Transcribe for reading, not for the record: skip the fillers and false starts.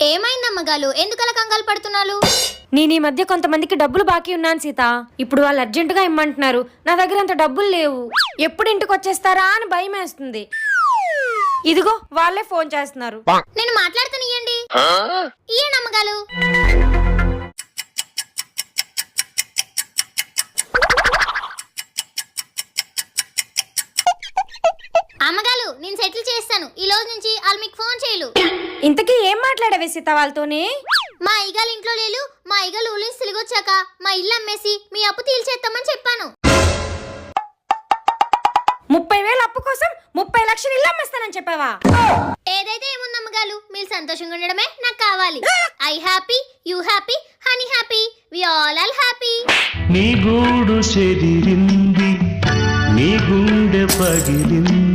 ఏమైందమ్మగాలు, ఎందుకలా కంగారు పడుతున్నాను? నేను ఈ మధ్య కొంతమందికి డబ్బులు బాకీ ఉన్నాను సీత. ఇప్పుడు వాళ్ళు అర్జెంటుగా ఇమ్మంటున్నారు. నా దగ్గర అంత డబ్బులు లేవు. ఎప్పుడు ఇంటికి వచ్చేస్తారా అని భయం వేస్తుంది. ఇదిగో వాళ్ళే ఫోన్ చేస్తున్నారు. నేను మాట్లాడుతాను, ఇయ్యండి. ఇయ్యండి అమ్మగాలు. అమ్మగాలు, నేను సెటిల్ చేస్తాను. ఈ రోజు నుంచి వాళ్ళు మీకు ఫోన్ చేయలు. ఇంతకీ ఏం మాట్లాడవే సీత వాళ్ళతోనే? మా అయ్యగాలు ఇంట్లో లేరు. మా అయ్యగాలు ఊళ్ళో తిరిగొచ్చాక మా ఇల్లు అమ్మేసి మీ అప్పు తీల్చేస్తామని చెప్పాను. 30,000 అప్పు కోసం 30 లక్షలు ఇల్లు అమ్మేస్తానని చెప్పావా? ఏదైతే ఏముందమ్మగాలు, మీరు సంతోషంగా ఉండడమే నాకు కావాలి. I happy, you happy, honey happy, we all happy. నీ గూడు చెదిరింది, నీ గుండె పగిలింది.